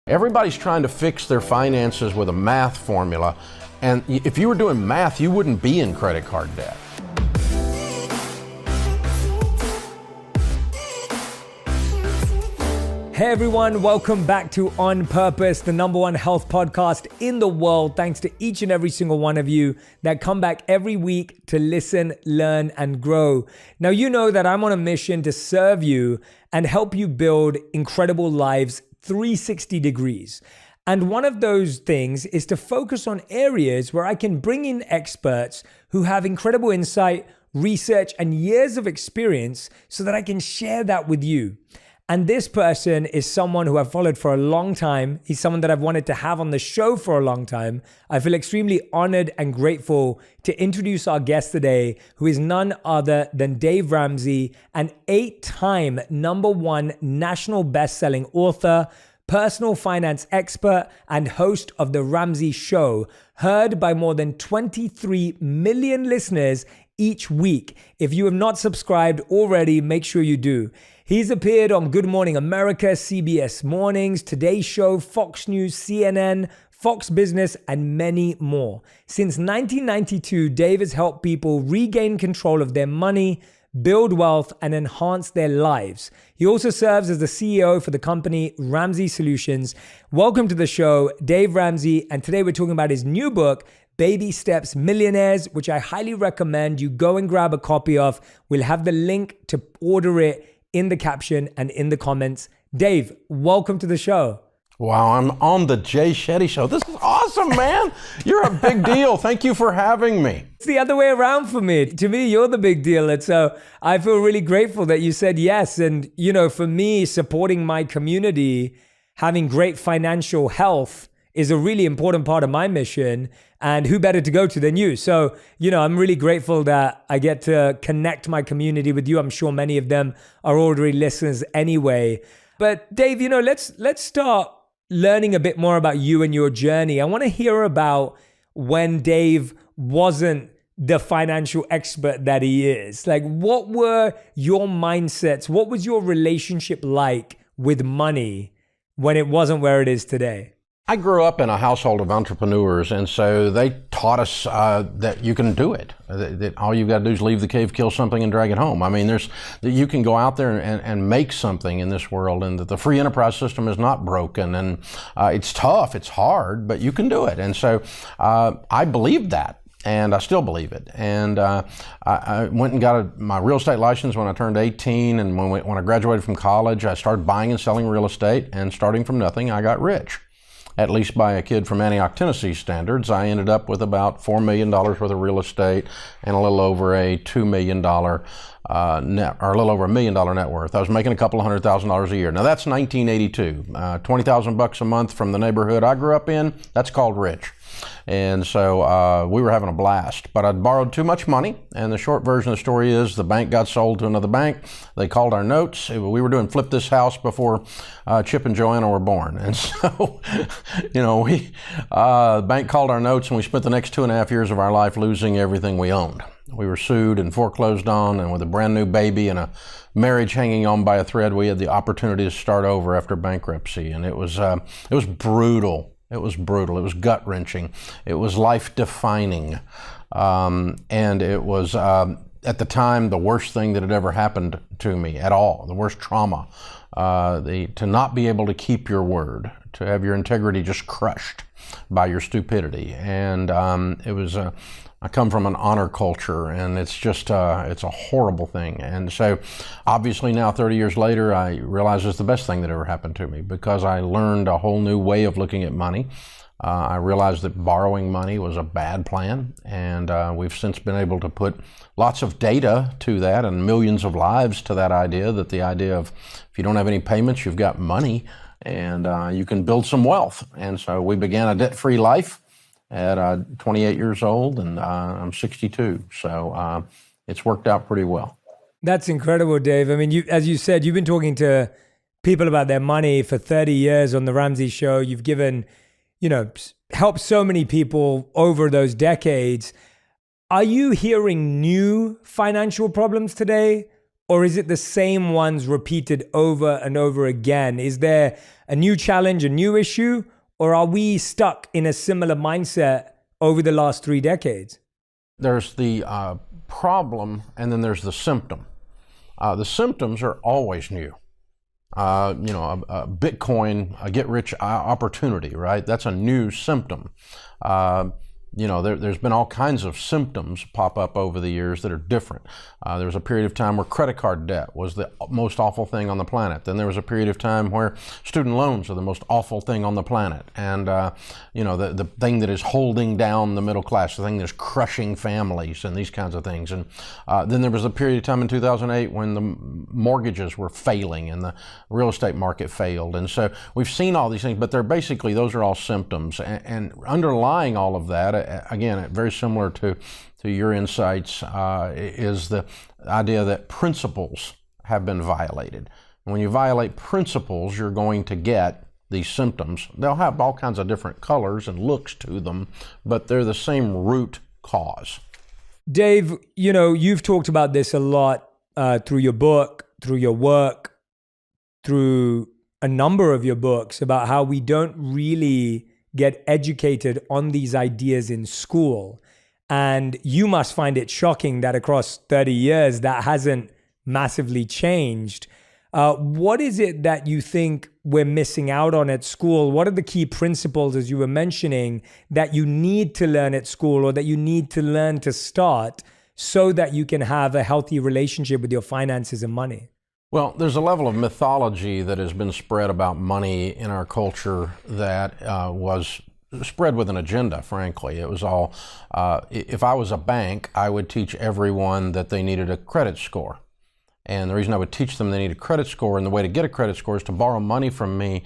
Everybody's trying to fix their finances with a math formula, and if you were doing math, you wouldn't be in credit card debt. Hey everyone, welcome back to On Purpose, the #1 health podcast in the world. Thanks to each and every single one of you that come back every week to listen, learn, and grow. Now, you know that I'm on a mission to serve you and help you build incredible lives 360 degrees. And one of those things is to focus on areas where I can bring in experts who have incredible insight, research, and years of experience so that I can share that with you. And this person is someone who I've followed for a long time. He's someone that I've wanted to have on the show for a long time. I feel extremely honored and grateful to introduce our guest today, who is none other than Dave Ramsey, an 8-time #1 national best-selling author, personal finance expert, and host of The Ramsey Show, heard by more than 23 million listeners each week. If you have not subscribed already, make sure you do. He's appeared on Good Morning America, CBS Mornings, Today Show, Fox News, CNN, Fox Business, and many more. Since 1992, Dave has helped people regain control of their money, build wealth, and enhance their lives. He also serves as the CEO for the company Ramsey Solutions. Welcome to the show, Dave Ramsey. And today we're talking about his new book, Baby Steps Millionaires, which I highly recommend you go and grab a copy of. We'll have the link to order it in the caption and in the comments. Dave, welcome to the show. Wow, I'm on the Shetty show. This is awesome, man. You're a big deal. Thank you for having me. It's the other way around for me. To me, you're the big deal. And so I feel really grateful that you said yes. And, you know, for me, supporting my community, having great financial health is a really important part of my mission. And who better to go to than you? So, you know, I'm really grateful that I get to connect my community with you. I'm sure many of them are already listeners anyway. But Dave, you know, let's start learning a bit more about you and your journey. I want to hear about when Dave wasn't the financial expert that he is. Like, what were your mindsets? What was your relationship like with money when it wasn't where it is today? I grew up in a household of entrepreneurs, and so they taught us that you can do it. That all you've got to do is leave the cave, kill something, and drag it home. I mean, you can go out there and make something in this world, and that the free enterprise system is not broken. And it's tough, it's hard, but you can do it. And so I believed that. And I still believe it. And I went and got my real estate license when I turned 18. And when I graduated from college, I started buying and selling real estate. And starting from nothing, I got rich. At least by a kid from Antioch, Tennessee standards. I ended up with about $4 million worth of real estate and a little over a $2 million net, or a little over $1 million net worth. I was making a couple of $100,000 a year. Now that's 1982. $20,000 a month from the neighborhood I grew up in. That's called rich. And so we were having a blast, but I'd borrowed too much money. And the short version of the story is the bank got sold to another bank. They called our notes. We were doing Flip This House before Chip and Joanna were born. And so, you know, the bank called our notes, and we spent the next 2.5 years of our life losing everything we owned. We were sued and foreclosed on, and with a brand new baby and a marriage hanging on by a thread, we had the opportunity to start over after bankruptcy. And it was brutal. It was brutal. It was gut-wrenching. It was life-defining. And it was, at the time, the worst thing that had ever happened to me at all, the worst trauma. To not be able to keep your word, to have your integrity just crushed by your stupidity. And it was I come from an honor culture, and it's just, it's a horrible thing. And so obviously now 30 years later, I realize it's the best thing that ever happened to me, because I learned a whole new way of looking at money. I realized that borrowing money was a bad plan, and we've since been able to put lots of data to that and millions of lives to that idea, that the idea of if you don't have any payments, you've got money, and you can build some wealth. And so we began a debt-free life at 28 years old, and I'm 62. So it's worked out pretty well. That's incredible, Dave. I mean, as you said, you've been talking to people about their money for 30 years on The Ramsey Show. You've given, you know, helped so many people over those decades. Are you hearing new financial problems today? or is it the same ones repeated over and over again? Is there a new challenge, a new issue, or are we stuck in a similar mindset over the last 3 decades? There's the problem, and then there's the symptom. The symptoms are always new. A Bitcoin, a get-rich opportunity, right? That's a new symptom. There's been all kinds of symptoms pop up over the years that are different. There was a period of time where credit card debt was the most awful thing on the planet. Then there was a period of time where student loans are the most awful thing on the planet. And, the thing that is holding down the middle class, the thing that's crushing families and these kinds of things. And then there was a period of time in 2008 when the mortgages were failing and the real estate market failed. And so we've seen all these things, but those are all symptoms. And underlying all of that, again, very similar to your insights, is the idea that principles have been violated. When you violate principles, you're going to get these symptoms. They'll have all kinds of different colors and looks to them, but they're the same root cause. Dave, you've talked about this a lot through your book, through your work, through a number of your books, about how we don't really get educated on these ideas in school. And you must find it shocking that across 30 years, that hasn't massively changed. What is it that you think we're missing out on at school? What are the key principles, as you were mentioning, that you need to learn at school, or that you need to learn to start so that you can have a healthy relationship with your finances and money? Well, there's a level of mythology that has been spread about money in our culture that was spread with an agenda, frankly. It was all, if I was a bank, I would teach everyone that they needed a credit score. And the reason I would teach them they need a credit score, and the way to get a credit score is to borrow money from me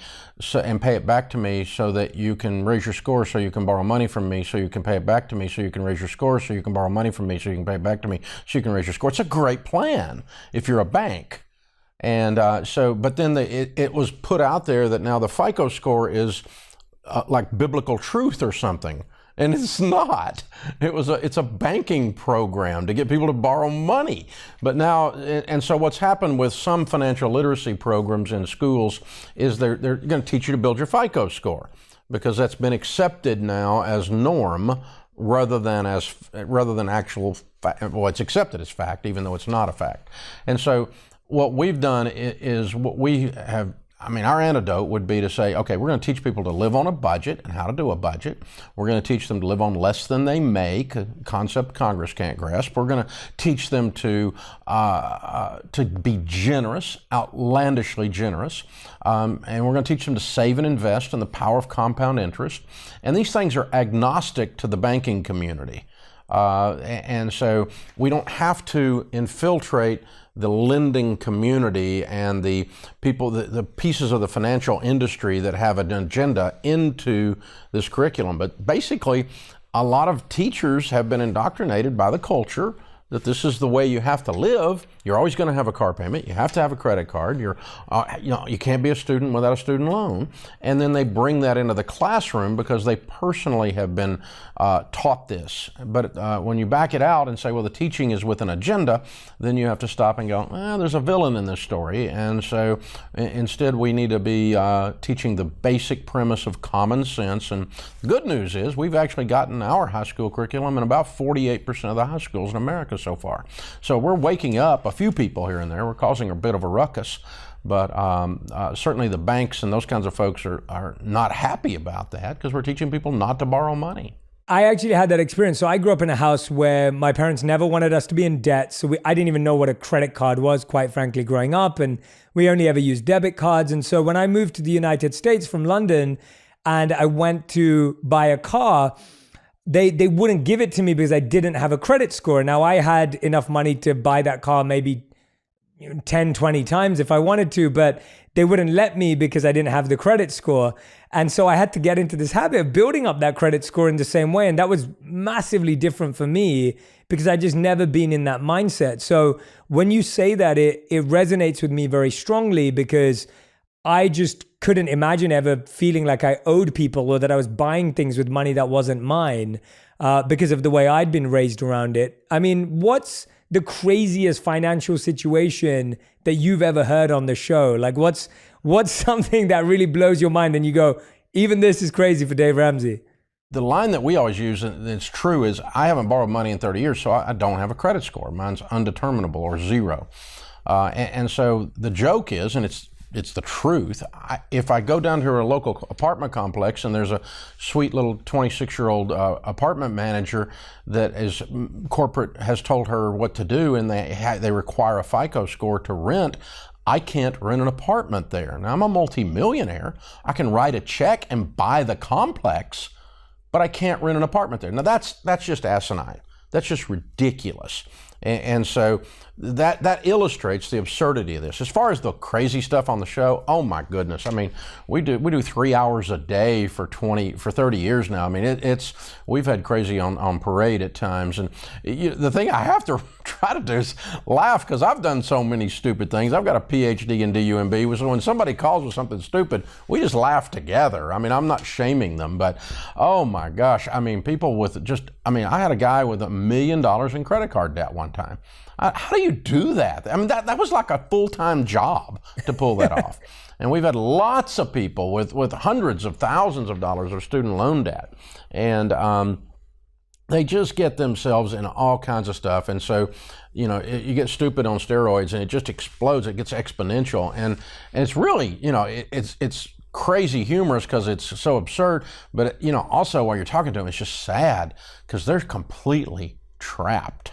and pay it back to me so that you can raise your score, so you can borrow money from me, so you can pay it back to me, so you can raise your score, so you can borrow money from me, so you can pay it back to me, so you can raise your score. It's a great plan if you're a bank. And but then it was put out there that now the FICO score is like biblical truth or something. And it's not. It's a banking program to get people to borrow money. But now, and so what's happened with some financial literacy programs in schools is they're going to teach you to build your FICO score, because that's been accepted now as norm rather than actual fact. Well, it's accepted as fact, even though it's not a fact. And so what we've done is our antidote would be to say, okay, we're going to teach people to live on a budget and how to do a budget. We're going to teach them to live on less than they make, a concept Congress can't grasp. We're going to teach them to be generous, outlandishly generous. And we're going to teach them to save and invest in the power of compound interest. And these things are agnostic to the banking community. And so we don't have to infiltrate the lending community and the people, the pieces of the financial industry that have an agenda into this curriculum. But basically, a lot of teachers have been indoctrinated by the culture that this is the way you have to live. You're always going to have a car payment. You have to have a credit card. You can't be a student without a student loan. And then they bring that into the classroom because they personally have been taught this. But when you back it out and say, well, the teaching is with an agenda, then you have to stop and go, there's a villain in this story. And so instead, we need to be teaching the basic premise of common sense. And the good news is we've actually gotten our high school curriculum in about 48% of the high schools in America so far. So we're waking up a few people here and there. We're causing a bit of a ruckus, but certainly the banks and those kinds of folks are not happy about that because we're teaching people not to borrow money. I actually had that experience. So I grew up in a house where my parents never wanted us to be in debt. So I didn't even know what a credit card was, quite frankly, growing up. And we only ever used debit cards. And so when I moved to the United States from London and I went to buy a car, they wouldn't give it to me because I didn't have a credit score. Now, I had enough money to buy that car maybe 10, 20 times if I wanted to, but they wouldn't let me because I didn't have the credit score. And so I had to get into this habit of building up that credit score in the same way. And that was massively different for me because I just never been in that mindset. So when you say that, it resonates with me very strongly because I just couldn't imagine ever feeling like I owed people or that I was buying things with money that wasn't mine because of the way I'd been raised around it. I mean, what's the craziest financial situation that you've ever heard on the show? Like what's something that really blows your mind and you go, even this is crazy for Dave Ramsey? The line that we always use, and it's true, is I haven't borrowed money in 30 years, so I don't have a credit score. Mine's undeterminable or zero. And so the joke is, and it's the truth, if I go down to a local apartment complex and there's a sweet little 26-year-old apartment manager that is corporate has told her what to do and they require a FICO score to rent, I can't rent an apartment there. Now I'm a multimillionaire. I can write a check and buy the complex, but I can't rent an apartment there. Now that's just asinine. That's just ridiculous. And so that illustrates the absurdity of this. As far as the crazy stuff on the show, oh my goodness. I mean, we do 3 hours a day for 30 years now. I mean, we've had crazy on parade at times. And the thing I have to try to do is laugh because I've done so many stupid things. I've got a PhD in DUMB. So when somebody calls with something stupid, we just laugh together. I mean, I'm not shaming them, but oh my gosh. I mean, people with I had a guy with $1 million in credit card debt one time. How do you do that? I mean, that was like a full-time job to pull that off. And we've had lots of people with hundreds of thousands of dollars of student loan debt. And they just get themselves in all kinds of stuff. And so, you get stupid on steroids and it just explodes. It gets exponential. And it's really, it's crazy humorous because it's so absurd. But, also while you're talking to them, it's just sad because they're completely trapped.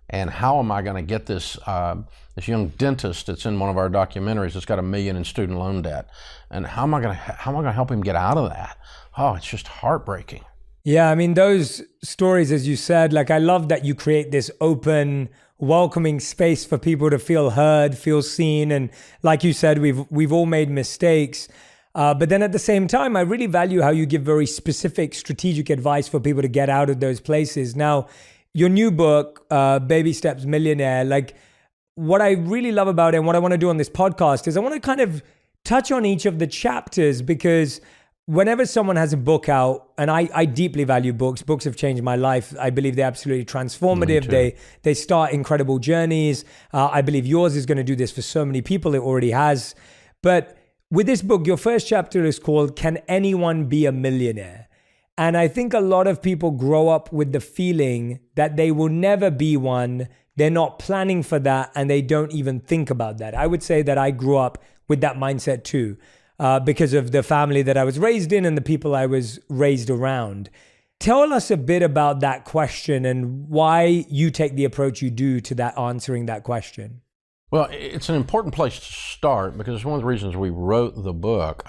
And how am I going to get this young dentist that's in one of our documentaries that's got $1 million in student loan debt? And how am I going to help him get out of that? Oh, it's just heartbreaking. Yeah, I mean, those stories, as you said, like I love that you create this open, welcoming space for people to feel heard, feel seen. And like you said, we've all made mistakes. But then at the same time, I really value how you give very specific strategic advice for people to get out of those places. Now, your new book, Baby Steps Millionaire, like what I really love about it and what I want to do on this podcast is I want to kind of touch on each of the chapters because whenever someone has a book out, and I deeply value books, books have changed my life. I believe they're absolutely transformative. They start incredible journeys. I believe yours is going to do this for so many people. It already has. But with this book, your first chapter is called Can Anyone Be a Millionaire? And I think a lot of people grow up with the feeling that they will never be one. They're not planning for that and they don't even think about that. I would say that I grew up with that mindset too, because of the family that I was raised in and the people I was raised around. Tell us a bit about that question and why you take the approach you do to that answering that question. Well, it's an important place to start because it's one of the reasons we wrote the book.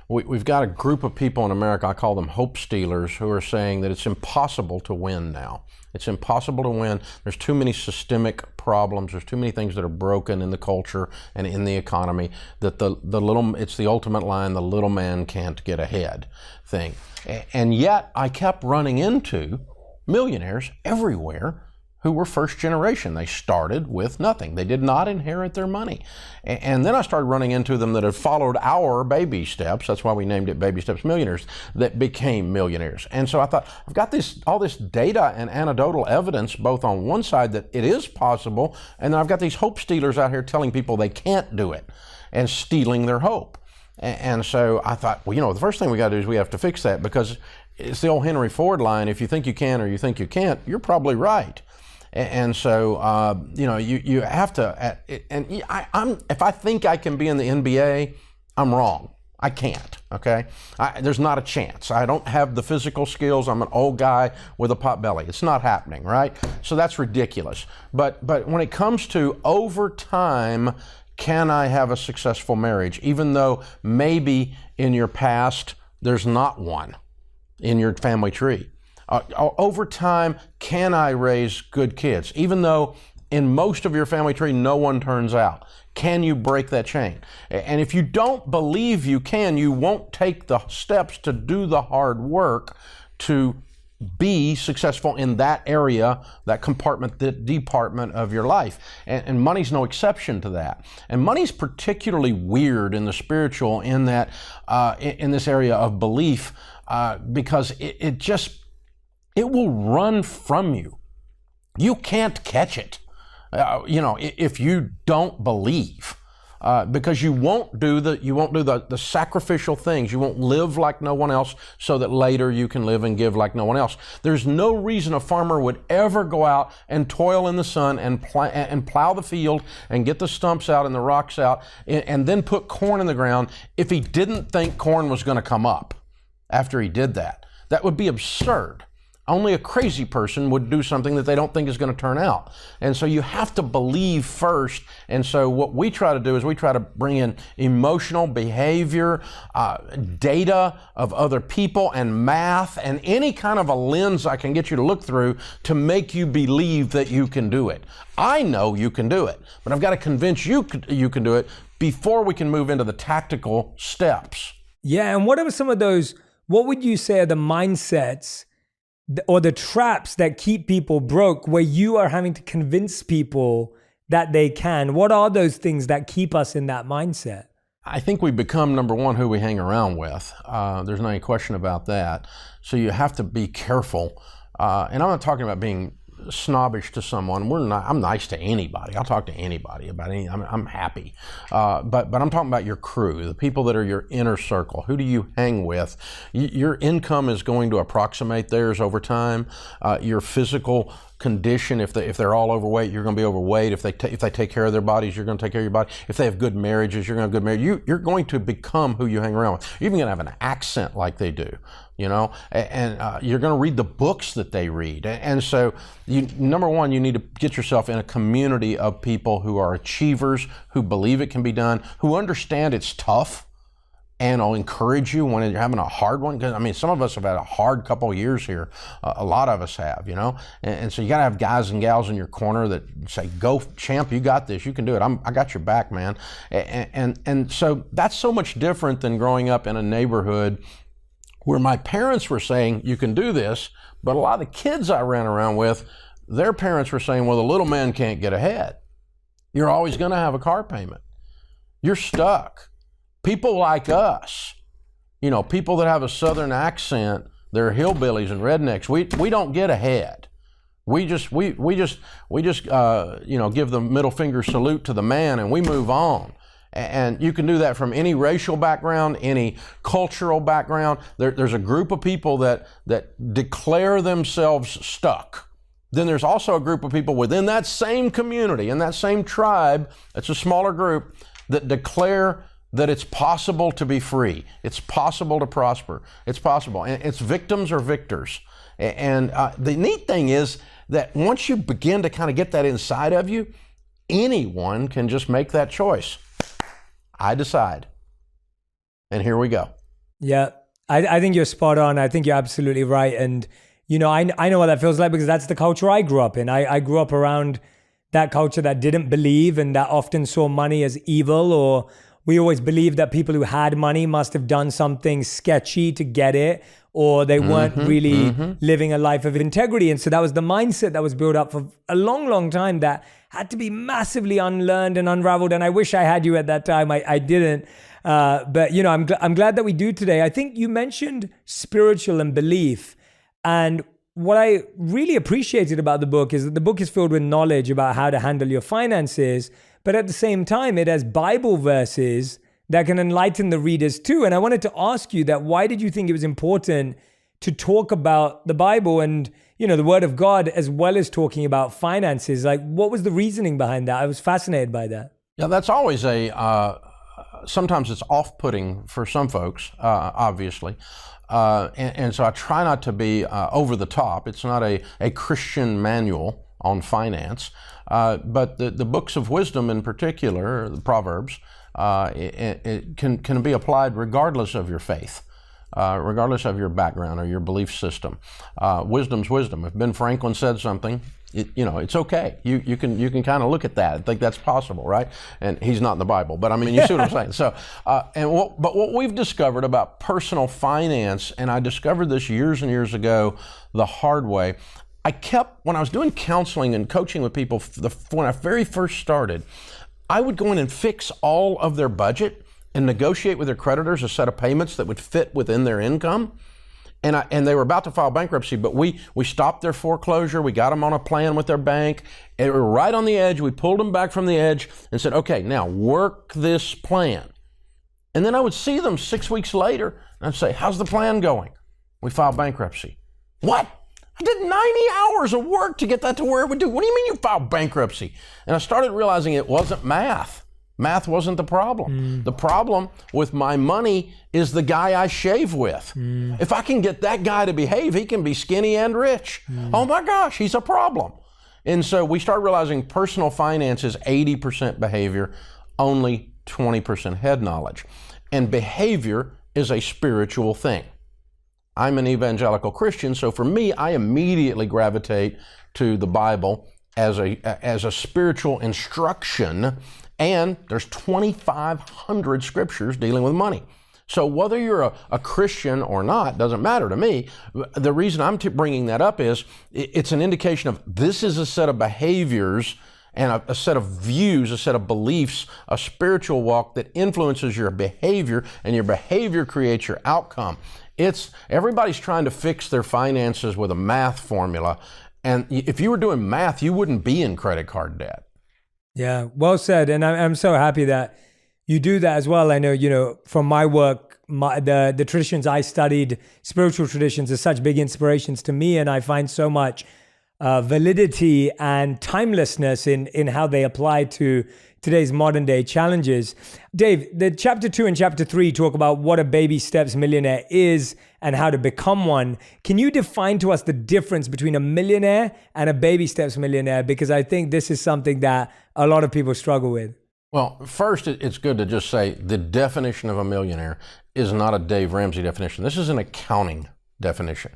We've got a group of people in America, I call them hope stealers, who are saying that it's impossible to win now. It's impossible to win. There's too many systemic problems. There's too many things that are broken in the culture and in the economy that it's the ultimate line, the little man can't get ahead thing. And yet I kept running into millionaires everywhere who were first generation. They started with nothing. They did not inherit their money. And then I started running into them that had followed our baby steps. That's why we named it Baby Steps Millionaires, that became millionaires. And so I thought, I've got all this data and anecdotal evidence, both on one side that it is possible, and then I've got these hope stealers out here telling people they can't do it and stealing their hope. And so I thought, well, the first thing we got to do is we have to fix that because it's the old Henry Ford line, if you think you can or you think you can't, you're probably right. And so, you have to, if I think I can be in the NBA, I'm wrong. I can't, okay? There's not a chance. I don't have the physical skills. I'm an old guy with a pot belly. It's not happening, right? So that's ridiculous. But when it comes to over time, can I have a successful marriage? Even though maybe in your past, there's not one in your family tree. Over time, can I raise good kids? Even though in most of your family tree, no one turns out. Can you break that chain? And if you don't believe you can, you won't take the steps to do the hard work to be successful in that area, that compartment, that department of your life. And money's no exception to that. And money's particularly weird in the spiritual in that, in this area of belief, because it will run from you. You can't catch it. If you don't believe, because you won't do the sacrificial things. You won't live like no one else so that later you can live and give like no one else. There's no reason a farmer would ever go out and toil in the sun and plow the field and get the stumps out and the rocks out and then put corn in the ground if he didn't think corn was going to come up after he did that. That would be absurd. Only a crazy person would do something that they don't think is going to turn out. And so you have to believe first. And so what we try to do is we try to bring in emotional behavior, data of other people, and math, and any kind of a lens I can get you to look through to make you believe that you can do it. I know you can do it, but I've got to convince you can do it before we can move into the tactical steps. Yeah, and what are some of those, what would you say are the mindsets or the traps that keep people broke where you are having to convince people that they can? What are those things that keep us in that mindset? I think we become, number one, who we hang around with. There's not any question about that. So you have to be careful. And I'm not talking about being snobbish to someone. I'm nice to anybody. I'll talk to anybody about anything. I'm happy. But I'm talking about your crew, the people that are your inner circle. Who do you hang with? Your income is going to approximate theirs over time. Your physical condition, if they're all overweight, you're going to be overweight. If they take care of their bodies, you're going to take care of your body. If they have good marriages, you're going to have good marriage. You're going to become who you hang around with. You're even going to have an accent like they do, and you're going to read the books that they read. And so, number one, you need to get yourself in a community of people who are achievers, who believe it can be done, who understand it's tough, and I'll encourage you when you're having a hard one. Because some of us have had a hard couple of years here. A lot of us have, And so you got to have guys and gals in your corner that say, "Go, champ! You got this. You can do it. I got your back, man." And so that's so much different than growing up in a neighborhood where my parents were saying, "You can do this," but a lot of the kids I ran around with, their parents were saying, "Well, the little man can't get ahead. You're always going to have a car payment. You're stuck." People like us, people that have a southern accent, they're hillbillies and rednecks. We don't get ahead. We just give the middle finger salute to the man and we move on. And you can do that from any racial background, any cultural background. There's a group of people that declare themselves stuck. Then there's also a group of people within that same community, in that same tribe, it's a smaller group, that declare that it's possible to be free. It's possible to prosper. It's possible. And it's victims or victors. And the neat thing is that once you begin to kind of get that inside of you, anyone can just make that choice. I decide. And here we go. Yeah, I think you're spot on. I think you're absolutely right. And, I know what that feels like because that's the culture I grew up in. I grew up around that culture that didn't believe and that often saw money as evil, or we always believed that people who had money must have done something sketchy to get it, or they weren't really living a life of integrity. And so that was the mindset that was built up for a long, long time that had to be massively unlearned and unraveled. And I wish I had you at that time. I didn't. But, I'm glad that we do today. I think you mentioned spiritual and belief. And what I really appreciated about the book is that the book is filled with knowledge about how to handle your finances. But at the same time, it has Bible verses that can enlighten the readers too. And I wanted to ask you that, why did you think it was important to talk about the Bible and, the Word of God, as well as talking about finances? Like, what was the reasoning behind that? I was fascinated by that. Yeah, that's always sometimes it's off-putting for some folks, obviously. And so I try not to be over the top. It's not a Christian manual on finance. But the books of wisdom in particular, the Proverbs, it can be applied regardless of your faith, regardless of your background or your belief system. Wisdom's wisdom. If Ben Franklin said something, it's okay. You can kind of look at that and think that's possible, right? And he's not in the Bible, but you see what I'm saying. So, but what we've discovered about personal finance, and I discovered this years and years ago the hard way. When I was doing counseling and coaching with people, when I very first started, I would go in and fix all of their budget and negotiate with their creditors a set of payments that would fit within their income. And they were about to file bankruptcy, but we stopped their foreclosure. We got them on a plan with their bank. And we were right on the edge. We pulled them back from the edge and said, okay, now work this plan. And then I would see them 6 weeks later and I'd say, how's the plan going? We filed bankruptcy. What? I did 90 hours of work to get that to where it would do. What do you mean you filed bankruptcy? And I started realizing it wasn't math. Math wasn't the problem. The problem with my money is the guy I shave with. If I can get that guy to behave, he can be skinny and rich. Oh my gosh, he's a problem. And so we started realizing personal finance is 80% behavior, only 20% head knowledge. And behavior is a spiritual thing. I'm an evangelical Christian, so for me, I immediately gravitate to the Bible as a spiritual instruction, and there's 2,500 scriptures dealing with money. So whether you're a Christian or not, doesn't matter to me. The reason I'm bringing that up is it's an indication of this is a set of behaviors and a set of views, a set of beliefs, a spiritual walk that influences your behavior, and your behavior creates your outcome. Everybody's trying to fix their finances with a math formula. And if you were doing math, you wouldn't be in credit card debt. Yeah, well said. And I'm so happy that you do that as well. I know, from my work, the traditions I studied, spiritual traditions, are such big inspirations to me. And I find so much validity and timelessness in how they apply to today's modern day challenges. Dave, the chapter 2 and chapter 3 talk about what a baby steps millionaire is and how to become one. Can you define to us the difference between a millionaire and a baby steps millionaire? Because I think this is something that a lot of people struggle with. Well, first, it's good to just say the definition of a millionaire is not a Dave Ramsey definition. This is an accounting definition.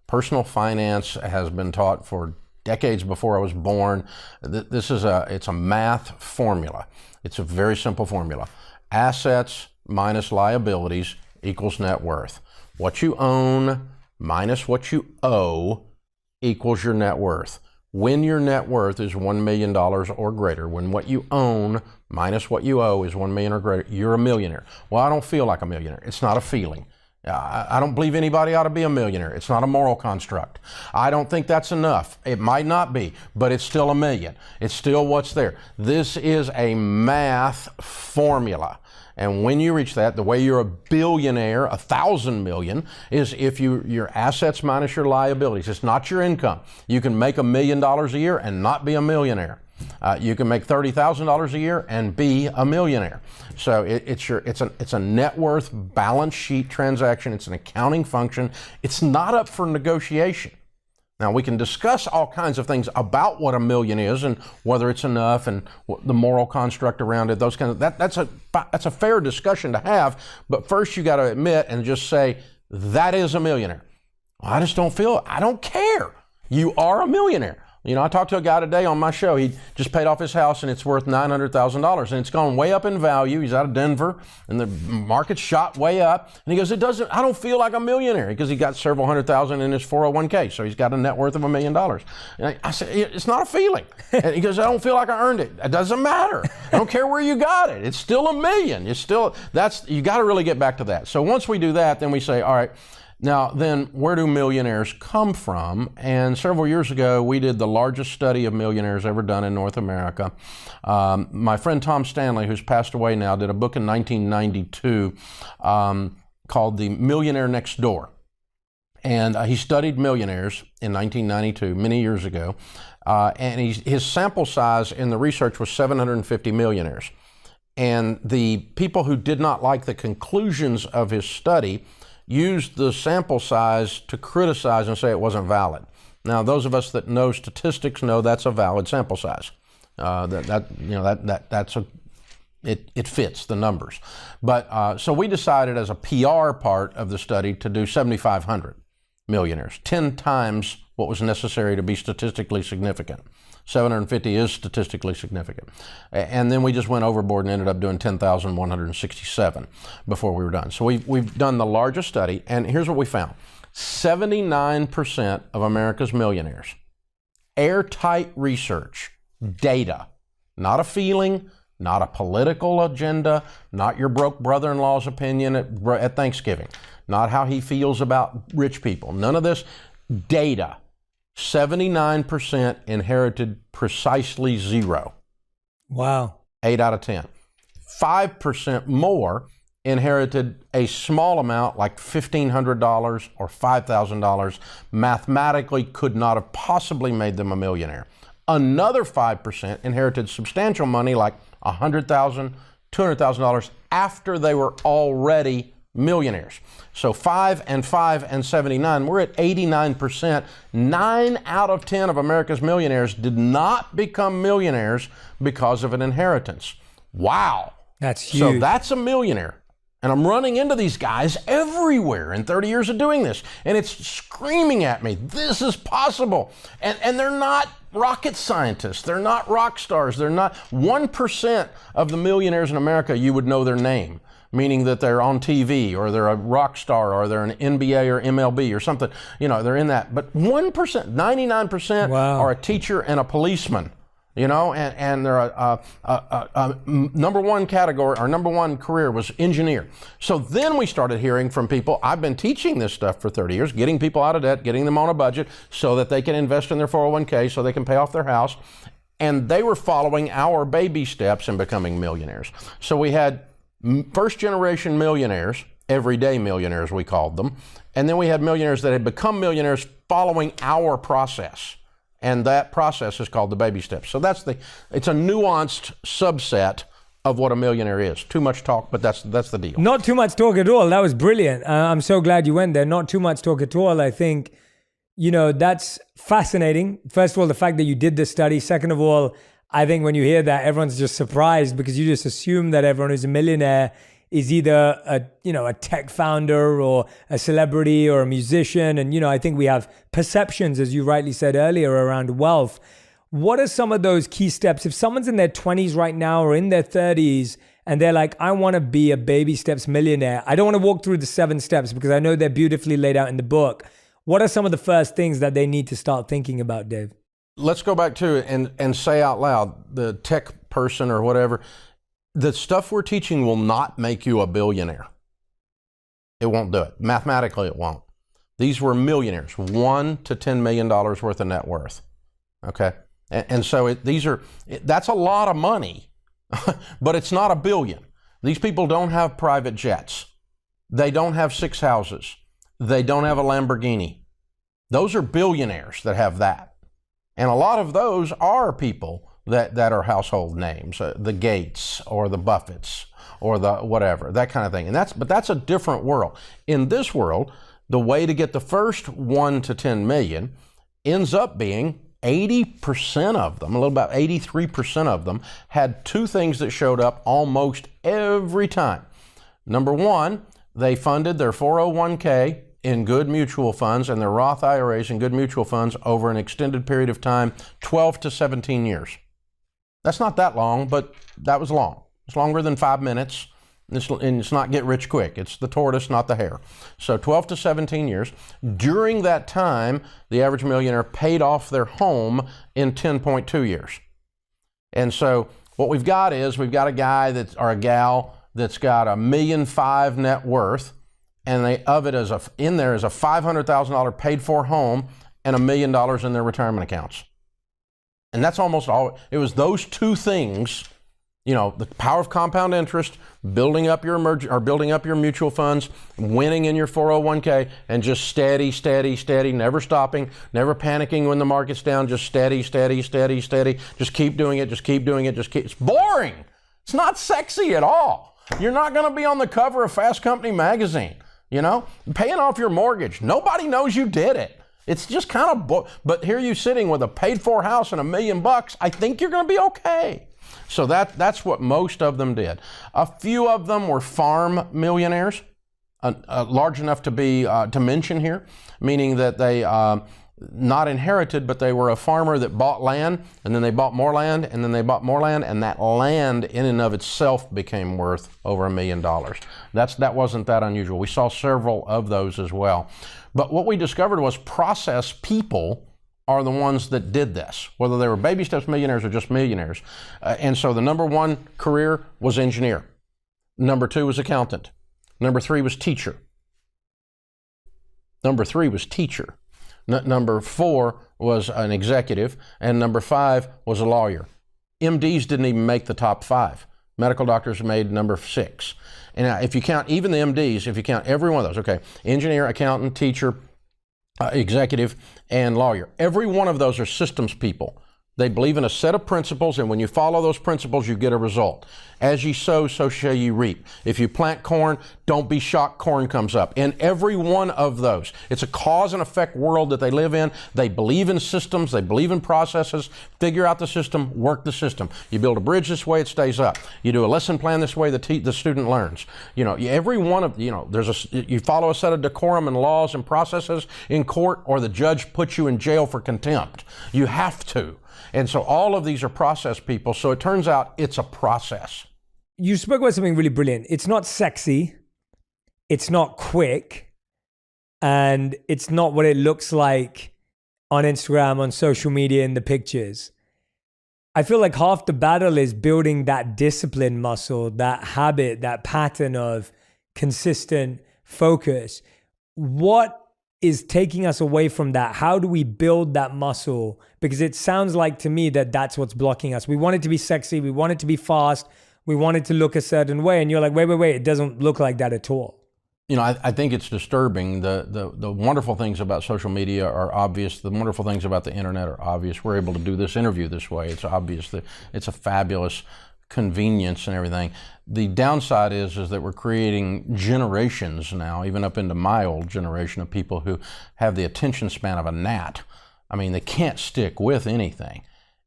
Personal finance has been taught for decades before I was born. It's a math formula. It's a very simple formula. Assets minus liabilities equals net worth. What you own minus what you owe equals your net worth. When your net worth is $1 million or greater, when what you own minus what you owe is $1 million or greater, you're a millionaire. Well, I don't feel like a millionaire. It's not a feeling. I don't believe anybody ought to be a millionaire. It's not a moral construct. I don't think that's enough. It might not be, but it's still $1 million. It's still what's there. This is a math formula. And when you reach that, the way you're a billionaire, 1,000 million, is if your assets minus your liabilities. It's not your income. You can make $1 million a year and not be a millionaire. You can make $30,000 a year and be a millionaire. So it's a net worth balance sheet transaction. It's an accounting function. It's not up for negotiation. Now, we can discuss all kinds of things about what a million is and whether it's enough and the moral construct around it, those kinds of, that's a fair discussion to have. But first you got to admit and just say, that is a millionaire. Well, I just don't feel it. I don't care. You are a millionaire. I talked to a guy today on my show. He just paid off his house and it's worth $900,000 and it's gone way up in value. He's out of Denver and the market's shot way up. And he goes, I don't feel like a millionaire because he got several $100,000 in his 401k. So he's got a net worth of $1 million. And I said, it's not a feeling. And he goes, I don't feel like I earned it. It doesn't matter. I don't care where you got it. It's still $1 million. You got to really get back to that. So once we do that, then we say, all right, now, then, where do millionaires come from? And several years ago, we did the largest study of millionaires ever done in North America. My friend Tom Stanley, who's passed away now, did a book in 1992 called The Millionaire Next Door. And he studied millionaires in 1992, many years ago. And his sample size in the research was 750 millionaires. And the people who did not like the conclusions of his study used the sample size to criticize and say it wasn't valid. Now, those of us that know statistics know that's a valid sample size. It fits the numbers. But so we decided as a PR part of the study to do 7,500 millionaires, 10 times what was necessary to be statistically significant. 750 is statistically significant. And then we just went overboard and ended up doing 10,167 before we were done. So we've done the largest study, and here's what we found. 79% of America's millionaires, airtight research, data, not a feeling, not a political agenda, not your broke brother-in-law's opinion at Thanksgiving, not how he feels about rich people. None of this. Data. 79% inherited precisely zero. Wow. 8 out of 10. 5% more inherited a small amount, like $1,500 or $5,000, mathematically could not have possibly made them a millionaire. Another 5% inherited substantial money, like $100,000, $200,000, after they were already millionaires. So 5 and 5 and 79, we're at 89%. 9 out of 10 of America's millionaires did not become millionaires because of an inheritance. Wow. That's huge. So that's a millionaire. And I'm running into these guys everywhere in 30 years of doing this. And it's screaming at me, this is possible. And they're not rocket scientists. They're not rock stars. They're not 1% of the millionaires in America, you would know their name, meaning that they're on TV or they're a rock star or they're an NBA or MLB or something. You know, they're in that. But 1%, 99% are a teacher and a policeman. You know, and they're a number one category, our number one career was engineer. So then we started hearing from people. I've been teaching this stuff for 30 years, getting people out of debt, getting them on a budget so that they can invest in their 401k, so they can pay off their house. And they were following our baby steps in becoming millionaires. So we had first generation millionaires, everyday millionaires we called them. And then we had millionaires that had become millionaires following our process. And that process is called the baby steps. So it's a nuanced subset of what a millionaire is. Too much talk, but that's the deal. Not too much talk at all. That was brilliant. I'm so glad you went there. Not too much talk at all. I think, you know, that's fascinating. First of all, the fact that you did this study. Second of all, I think when you hear that, everyone's just surprised because you just assume that everyone who's a millionaire is either a tech founder or a celebrity or a musician. And, you know, I think we have perceptions, as you rightly said earlier, around wealth. What are some of those key steps? If someone's in their 20s right now or in their 30s and they're like, I want to be a baby steps millionaire. I don't want to walk through the 7 steps because I know they're beautifully laid out in the book. What are some of the first things that they need to start thinking about, Dave? Let's go back to it and say out loud, the tech person or whatever, the stuff we're teaching will not make you a billionaire. It won't do it. Mathematically, it won't. These were millionaires, $1 to $10 million worth of net worth. Okay? And so that's a lot of money, but it's not a billion. These people don't have private jets. They don't have 6 houses. They don't have a Lamborghini. Those are billionaires that have that. And a lot of those are people that are household names, the Gates or the Buffetts or the whatever, that kind of thing. But that's a different world. In this world, the way to get the first 1 to 10 million ends up being 80% of them, a little about 83% of them, had 2 things that showed up almost every time. Number 1, they funded their 401k in good mutual funds and their Roth IRAs in good mutual funds over an extended period of time, 12 to 17 years. That's not that long, but that was long. It's longer than 5 minutes, and it's not get rich quick. It's the tortoise, not the hare. So 12 to 17 years. During that time, the average millionaire paid off their home in 10.2 years. And so what we've got a guy or a gal that's got $1.5 million net worth, and in there is a $500,000 paid for home and $1 million in their retirement accounts. And that's almost all. It was those 2 things, you know, the power of compound interest, building up your mutual funds, winning in your 401k, and just steady, never stopping, never panicking when the market's down, just steady. Just keep doing it, It's boring. It's not sexy at all. You're not going to be on the cover of Fast Company magazine, you know, paying off your mortgage. Nobody knows you did it. It's just kind of, but here you sitting with a paid-for house and $1 million, I think you're going to be okay. So that's what most of them did. A few of them were farm millionaires, large enough to be to mention here, meaning that they not inherited, but they were a farmer that bought land, and then they bought more land, and then they bought more land, and that land in and of itself became worth over $1 million. That wasn't that unusual. We saw several of those as well. But what we discovered was process people are the ones that did this, whether they were baby steps millionaires or just millionaires. And so the number one career was engineer. Number two was accountant. Number three was teacher. Number three was teacher. Number four was an executive. And number five was a lawyer. MDs didn't even make the top five. Medical doctors made number six. And if you count even the MDs, if you count every one of those, okay, engineer, accountant, teacher, executive, and lawyer. Every one of those are systems people. They believe in a set of principles, and when you follow those principles, you get a result. As ye sow, so shall ye reap. If you plant corn, don't be shocked corn comes up. In every one of those, it's a cause and effect world that they live in. They believe in systems. They believe in processes. Figure out the system, work the system. You build a bridge this way, it stays up. You do a lesson plan this way, the student learns. You know, every one of, you know, you follow a set of decorum and laws and processes in court, or the judge puts you in jail for contempt. You have to. And so all of these are process people. So it turns out it's a process. You spoke about something really brilliant. It's not sexy. It's not quick. And it's not what it looks like on Instagram, on social media, in the pictures. I feel like half the battle is building that discipline muscle, that habit, that pattern of consistent focus. What is taking us away from that? How do we build that muscle? Because it sounds like to me that that's what's blocking us. We want it to be sexy. We want it to be fast. We want it to look a certain way. And you're like, wait, it doesn't look like that at all. You know, I think it's disturbing. The wonderful things about social media are obvious. The wonderful things about the internet are obvious. We're able to do this interview this way. It's obvious that it's a fabulous convenience and everything. The downside is that we're creating generations now, even up into my old generation, of people who have the attention span of a gnat. I mean, they can't stick with anything.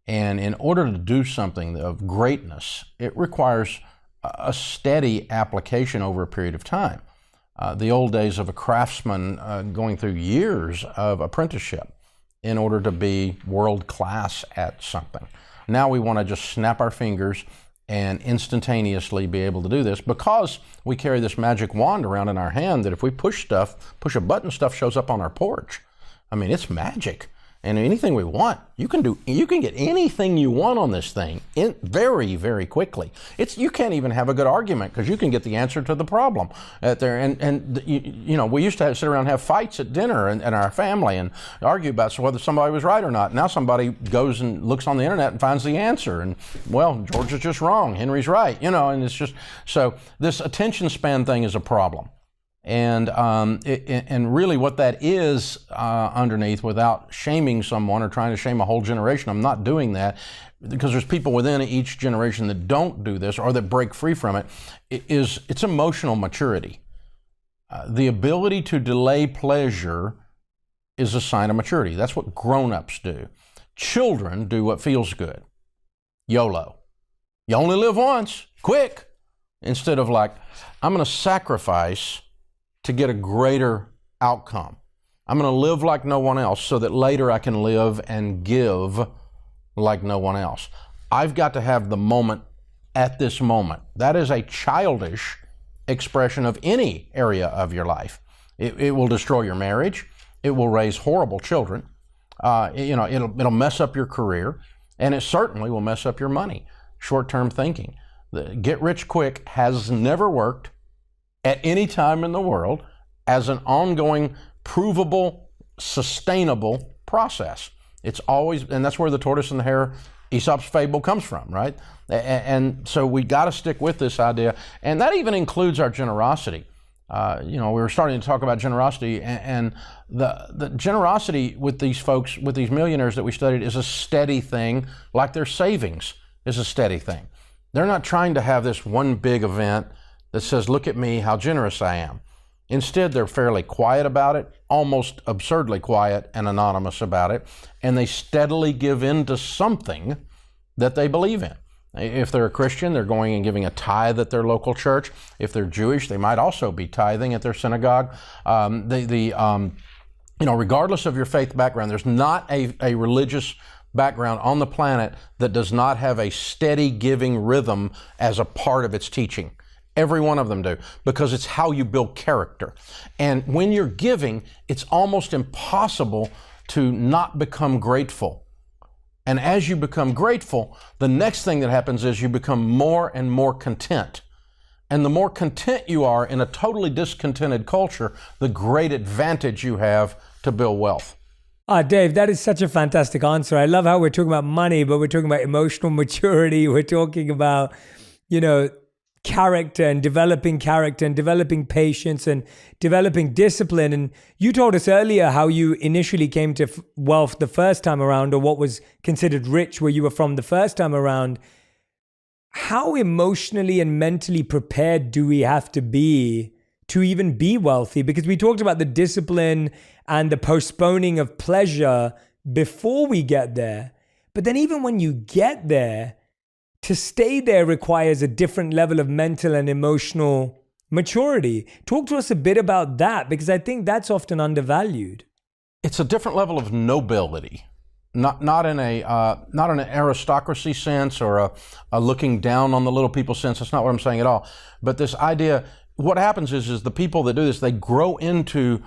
And in order to do something of greatness, it requires a steady application over a period of time. The old days of a craftsman going through years of apprenticeship in order to be world class at something. Now we want to just snap our fingers and instantaneously be able to do this, because we carry this magic wand around in our hand that if we push a button, stuff shows up on our porch. I mean, it's magic. And anything we want, you can get anything you want on this thing very, very quickly. You can't even have a good argument, because you can get the answer to the problem at there. And you know, we used to sit around and have fights at dinner and our family and argue about whether somebody was right or not. Now somebody goes and looks on the internet and finds the answer, and well, George is just wrong, Henry's right, you know. And it's just, so this attention span thing is a problem. And really what that is underneath, without shaming someone or trying to shame a whole generation, I'm not doing that, because there's people within each generation that don't do this or that break free from it, it's emotional maturity. The ability to delay pleasure is a sign of maturity. That's what grown-ups do. Children do what feels good. YOLO. You only live once. Quick. Instead of like, I'm going to sacrifice to get a greater outcome. I'm going to live like no one else so that later I can live and give like no one else. I've got to have the moment at this moment. That is a childish expression of any area of your life. It will destroy your marriage. It will raise horrible children. You know, it'll mess up your career, and it certainly will mess up your money. Short-term thinking. The get rich quick has never worked at any time in the world as an ongoing, provable, sustainable process. It's always, and that's where the tortoise and the hare Aesop's fable comes from, right? And so we got to stick with this idea, and that even includes our generosity. You know, we were starting to talk about generosity, and the generosity with these folks, with these millionaires that we studied, is a steady thing, like their savings is a steady thing. They're not trying to have this one big event that says, look at me, how generous I am. Instead, they're fairly quiet about it, almost absurdly quiet and anonymous about it, and they steadily give in to something that they believe in. If they're a Christian, they're going and giving a tithe at their local church. If they're Jewish, they might also be tithing at their synagogue. You know, regardless of your faith background, there's not a religious background on the planet that does not have a steady giving rhythm as a part of its teaching. Every one of them do, because it's how you build character. And when you're giving, it's almost impossible to not become grateful. And as you become grateful, the next thing that happens is you become more and more content. And the more content you are in a totally discontented culture, the great advantage you have to build wealth. Dave, that is such a fantastic answer. I love how we're talking about money, but we're talking about emotional maturity. We're talking about, character and developing patience and developing discipline. And you told us earlier how you initially came to wealth the first time around, or what was considered rich where you were from the first time around. How emotionally and mentally prepared do we have to be to even be wealthy? Because we talked about the discipline and the postponing of pleasure before we get there. But then even when you get there, to stay there requires a different level of mental and emotional maturity. Talk to us a bit about that, because I think that's often undervalued. It's a different level of nobility, not in an aristocracy sense or a looking down on the little people sense. That's not what I'm saying at all. But this idea, what happens is the people that do this, they grow into,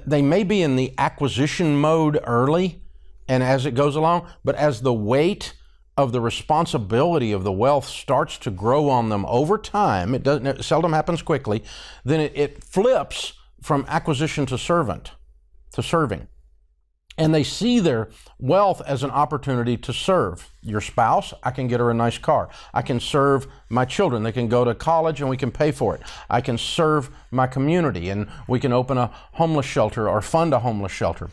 they may be in the acquisition mode early and as it goes along, but as the weight of the responsibility of the wealth starts to grow on them over time, it seldom happens quickly, then it flips from acquisition to serving. And they see their wealth as an opportunity to serve your spouse. I can get her a nice car. I can serve my children. They can go to college and we can pay for it. I can serve my community and we can open a homeless shelter or fund a homeless shelter.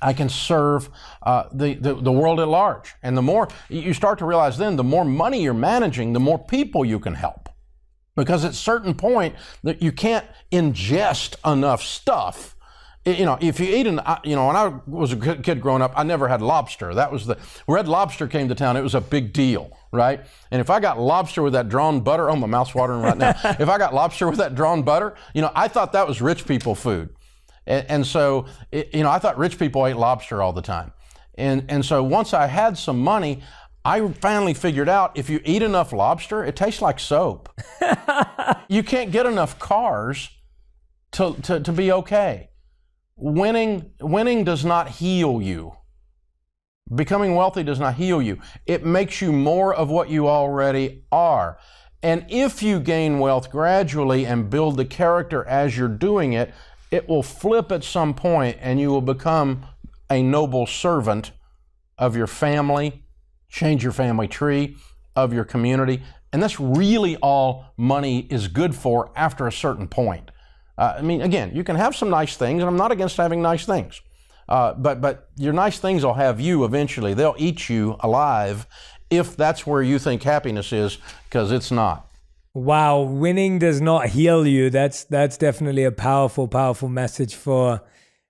I can serve the world at large. And the more you start to realize then, the more money you're managing, the more people you can help. Because at a certain point, that you can't ingest enough stuff. If you eat when I was a kid growing up, I never had lobster. That was Red Lobster came to town. It was a big deal, right? And if I got lobster with that drawn butter, oh, my mouth's watering right now. If I got lobster with that drawn butter, I thought that was rich people food. And so, I thought rich people ate lobster all the time. And so once I had some money, I finally figured out if you eat enough lobster, it tastes like soap. You can't get enough cars to be okay. Winning does not heal you. Becoming wealthy does not heal you. It makes you more of what you already are. And if you gain wealth gradually and build the character as you're doing it, it will flip at some point and you will become a noble servant of your family, change your family tree, of your community. And that's really all money is good for after a certain point. Again, you can have some nice things, and I'm not against having nice things. But your nice things will have you eventually. They'll eat you alive if that's where you think happiness is, because it's not. Wow, winning does not heal you. That's definitely a powerful, powerful message for,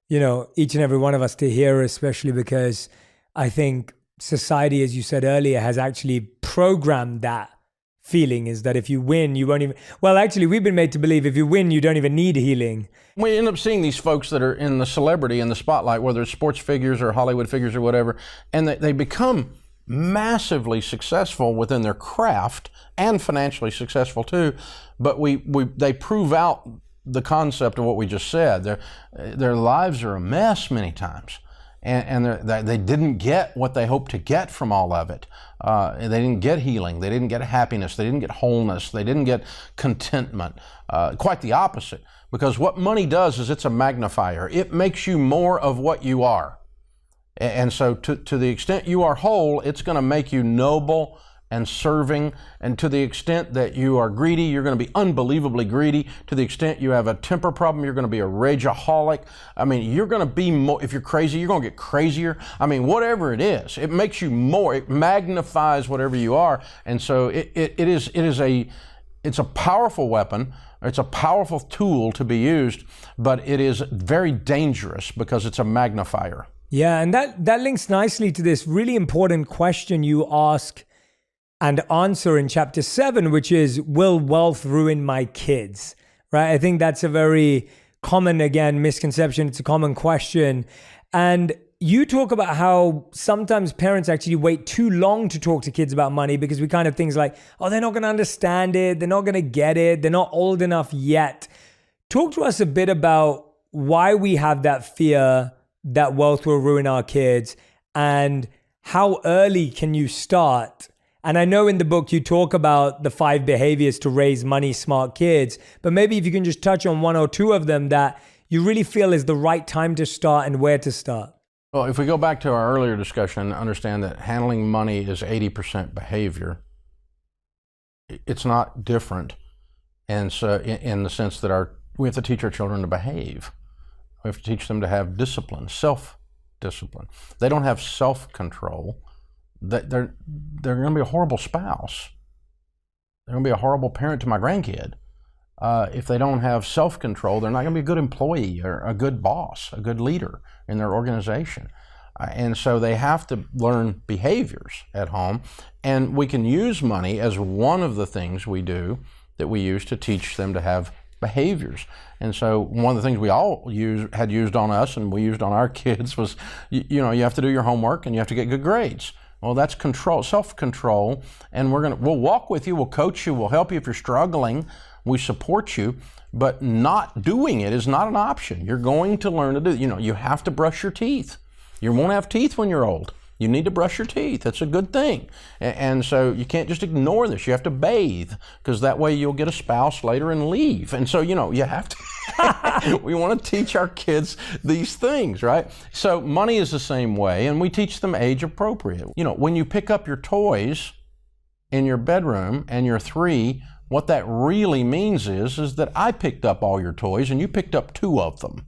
each and every one of us to hear, especially because I think society, as you said earlier, has actually programmed that feeling, is that if you win, you won't even, well, actually, we've been made to believe if you win, you don't even need healing. We end up seeing these folks that are in the celebrity, in the spotlight, whether it's sports figures or Hollywood figures or whatever, and they become massively successful within their craft and financially successful too, but they prove out the concept of what we just said. Their lives are a mess many times, and they didn't get what they hoped to get from all of it. They didn't get healing, they didn't get happiness, they didn't get wholeness, they didn't get contentment. Quite the opposite, because what money does is it's a magnifier. It makes you more of what you are. And so to the extent you are whole, it's going to make you noble and serving. And to the extent that you are greedy, you're going to be unbelievably greedy. To the extent you have a temper problem, you're going to be a rageaholic. You're going to be more, if you're crazy, you're going to get crazier. Whatever it is, it makes you more, it magnifies whatever you are. And so it's a powerful weapon. It's a powerful tool to be used, but it is very dangerous because it's a magnifier. Yeah, and that links nicely to this really important question you ask and answer in chapter 7, which is, will wealth ruin my kids? Right? I think that's a very common, again, misconception. It's a common question. And you talk about how sometimes parents actually wait too long to talk to kids about money because we kind of things like, oh, they're not going to understand it. They're not going to get it. They're not old enough yet. Talk to us a bit about why we have that fear that wealth will ruin our kids, and how early can you start? And I know in the book you talk about the 5 behaviors to raise money smart kids, but maybe if you can just touch on 1 or 2 of them that you really feel is the right time to start and where to start. Well, if we go back to our earlier discussion and understand that handling money is 80% behavior, it's not different. And so in the sense that we have to teach our children to behave. We have to teach them to have discipline, self-discipline. They don't have self-control. They're going to be a horrible spouse. They're going to be a horrible parent to my grandkid. If they don't have self-control, they're not going to be a good employee or a good boss, a good leader in their organization. And so they have to learn behaviors at home. And we can use money as one of the things we do that we use to teach them to have behaviors. And so one of the things we all had used on us and we used on our kids was, you have to do your homework and you have to get good grades. Well, that's control, self-control, and we'll walk with you, we'll coach you, we'll help you if you're struggling, we support you, but not doing it is not an option. You're going to learn to do, you have to brush your teeth. You won't have teeth when you're old. You need to brush your teeth. That's a good thing. And so you can't just ignore this. You have to bathe, because that way you'll get a spouse later and leave. And so, you have to, we want to teach our kids these things, right? So money is the same way, and we teach them age appropriate. When you pick up your toys in your bedroom and you're 3, what that really means is that I picked up all your toys and you picked up 2 of them.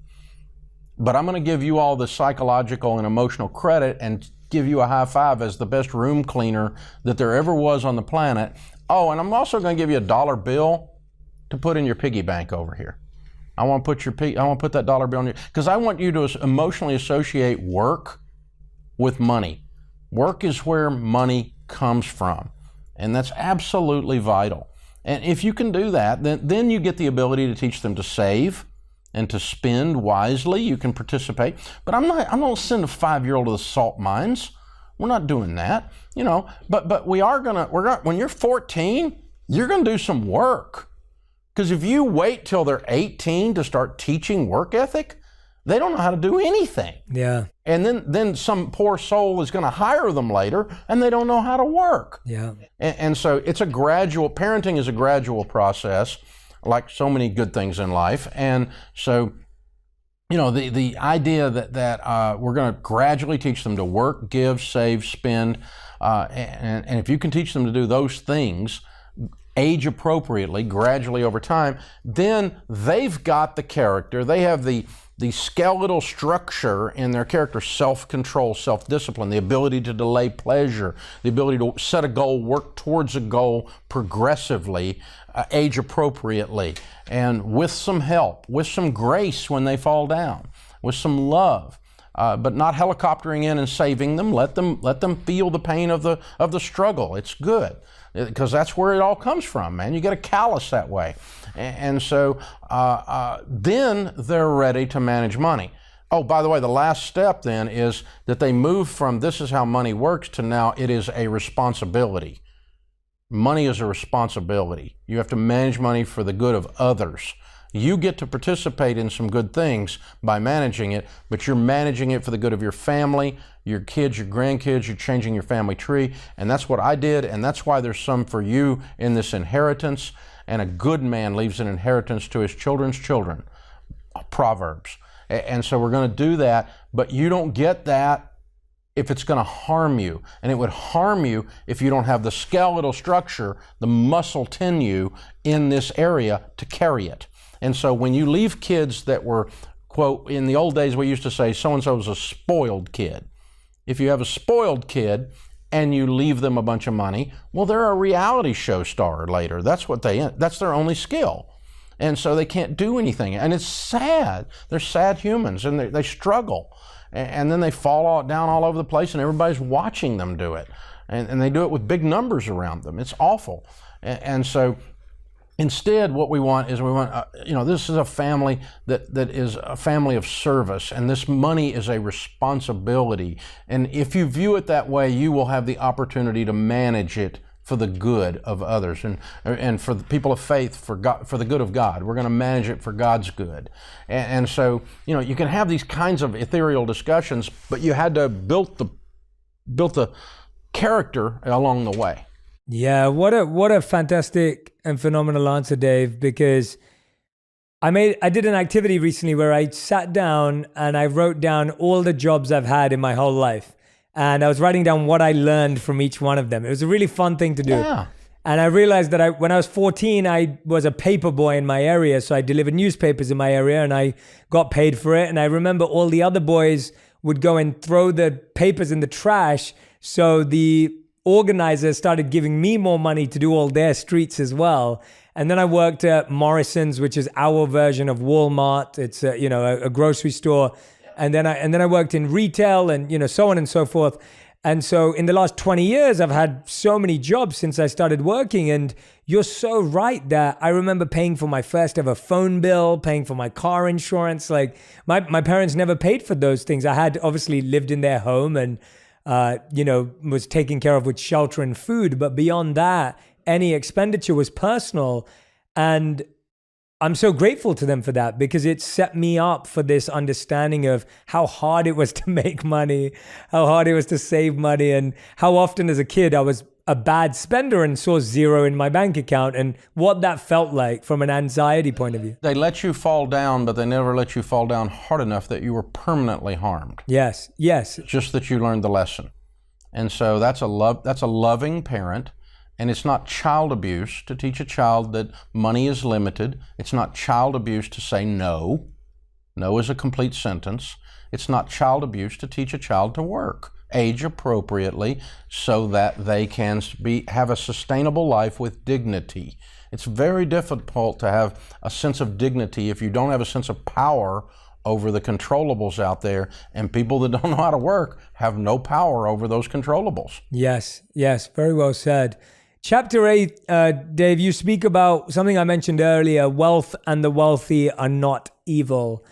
But I'm going to give you all the psychological and emotional credit and give you a high five as the best room cleaner that there ever was on the planet. Oh, and I'm also going to give you a $1 bill to put in your piggy bank over here. I want to put that $1 bill in because I want you to emotionally associate work with money. Work is where money comes from, and that's absolutely vital. And if you can do that, then you get the ability to teach them to save and to spend wisely. You can participate. But I'm not going to send a 5-year-old to the salt mines. We're not doing that, but we're going to, when you're 14, you're going to do some work. Because if you wait till they're 18 to start teaching work ethic, they don't know how to do anything. Yeah. And then some poor soul is going to hire them later and they don't know how to work. Yeah. And so parenting is a gradual process, like so many good things in life. And so, the idea that we're going to gradually teach them to work, give, save, spend, and if you can teach them to do those things age appropriately, gradually over time, then they've got the character. They have the skeletal structure in their character: self-control, self-discipline, the ability to delay pleasure, the ability to set a goal, work towards a goal progressively, age appropriately, and with some help, with some grace when they fall down, with some love, but not helicoptering in and saving them. Let them feel the pain of the struggle. It's good, because that's where it all comes from, man. You get a callus that way. And so then they're ready to manage money. Oh, by the way, the last step then is that they move from this is how money works to now it is a responsibility. Money is a responsibility. You have to manage money for the good of others. You get to participate in some good things by managing it, but you're managing it for the good of your family, your kids, your grandkids. You're changing your family tree, and that's what I did, and that's why there's some for you in this inheritance. And a good man leaves an inheritance to his children's children. Proverbs. And so we're going to do that, but you don't get that if it's going to harm you. And it would harm you if you don't have the skeletal structure, the muscle sinew in this area to carry it. And so when you leave kids that were, quote, in the old days we used to say so-and-so was a spoiled kid. If you have a spoiled kid and you leave them a bunch of money, well, they're a reality show star later. That's their only skill. And so they can't do anything. And it's sad. They're sad humans, and they struggle. And then they fall down all over the place, and everybody's watching them do it. And they do it with big numbers around them. It's awful. And so instead, what we want is this is a family that is a family of service, and this money is a responsibility. And if you view it that way, you will have the opportunity to manage it for the good of others, and for the people of faith, for God, for the good of God. We're going to manage it for God's good. And so, you can have these kinds of ethereal discussions, but you had to build the character along the way. Yeah, what a fantastic and phenomenal answer, Dave, because I did an activity recently where I sat down and I wrote down all the jobs I've had in my whole life. And I was writing down what I learned from each one of them. It was a really fun thing to do. Yeah. And I realized that when I was 14, I was a paper boy in my area. So I delivered newspapers in my area and I got paid for it. And I remember all the other boys would go and throw the papers in the trash. So the organizers started giving me more money to do all their streets as well. And then I worked at Morrison's, which is our version of Walmart. It's a grocery store. And then I worked in retail and, so on and so forth. And so in the last 20 years, I've had so many jobs since I started working. And you're so right that I remember paying for my first ever phone bill, paying for my car insurance. Like my parents never paid for those things. I had obviously lived in their home and, was taken care of with shelter and food. But beyond that, any expenditure was personal. And I'm so grateful to them for that, because it set me up for this understanding of how hard it was to make money, how hard it was to save money, and how often as a kid I was a bad spender and saw zero in my bank account, and what that felt like from an anxiety point of view. They let you fall down, but they never let you fall down hard enough that you were permanently harmed. Yes. Just that you learned the lesson. And so that's a loving parent. And it's not child abuse to teach a child that money is limited. It's not child abuse to say no. No is a complete sentence. It's not child abuse to teach a child to work age appropriately so that they can have a sustainable life with dignity. It's very difficult to have a sense of dignity if you don't have a sense of power over the controllables out there, and people that don't know how to work have no power over those controllables. Yes, very well said. Chapter 8, Dave, you speak about something I mentioned earlier, wealth and the wealthy are not evil.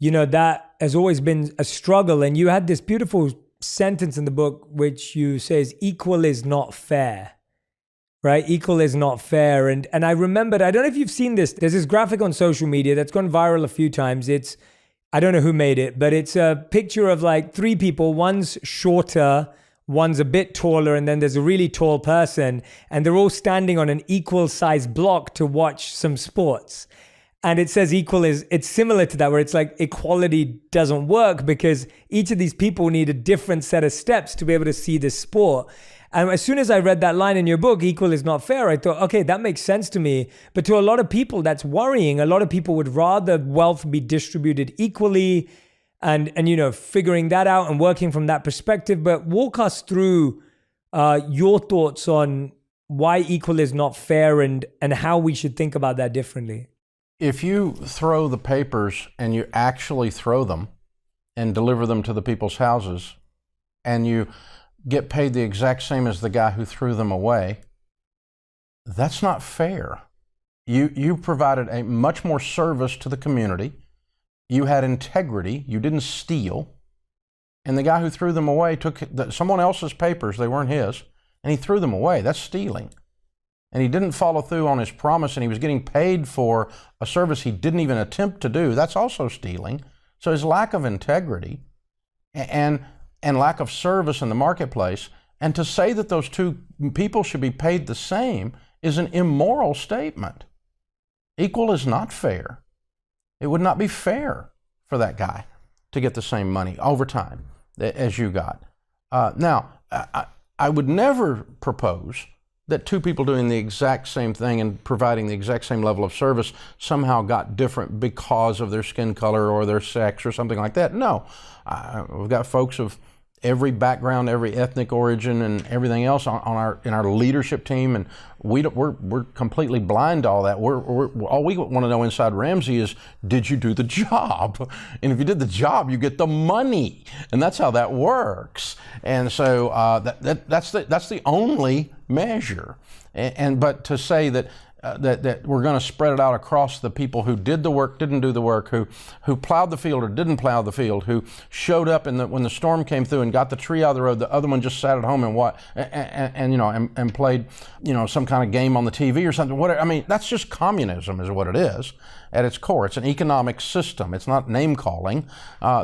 That has always been a struggle. And you had this beautiful sentence in the book, which you say is equal is not fair, right? Equal is not fair. And I remembered, I don't know if you've seen this, there's this graphic on social media that's gone viral a few times. I don't know who made it, but it's a picture of like three people. One's shorter, one's a bit taller, and then there's a really tall person, and they're all standing on an equal size block to watch some sports. And it says it's similar to that, where it's like equality doesn't work because each of these people need a different set of steps to be able to see this sport. And as soon as I read that line in your book, equal is not fair, I thought, okay, that makes sense to me. But to a lot of people, that's worrying. A lot of people would rather wealth be distributed equally and figuring that out and working from that perspective. But walk us through your thoughts on why equal is not fair and how we should think about that differently. If you throw the papers and you actually throw them and deliver them to the people's houses, and you get paid the exact same as the guy who threw them away, that's not fair. You provided a much more service to the community. You had integrity. You didn't steal. And the guy who threw them away took someone else's papers, they weren't his, and he threw them away. That's stealing. And he didn't follow through on his promise, and he was getting paid for a service he didn't even attempt to do. That's also stealing. So his lack of integrity and lack of service in the marketplace, and to say that those two people should be paid the same is an immoral statement. Equal is not fair. It would not be fair for that guy to get the same money over time as you got. Now, I would never propose that two people doing the exact same thing and providing the exact same level of service somehow got different because of their skin color or their sex or something like that. No, we've got folks of every background, every ethnic origin, and everything else in our leadership team, and we're completely blind to all that. All we want to know inside Ramsey is, did you do the job? And if you did the job, you get the money, and that's how that works. And so that's the only measure. But to say that that we're going to spread it out across the people who did the work, didn't do the work, who plowed the field or didn't plow the field, who showed up when the storm came through and got the tree out of the road. The other one just sat at home and played some kind of game on the TV or something. Whatever. I mean, that's just communism, is what it is at its core. It's an economic system. It's not name calling.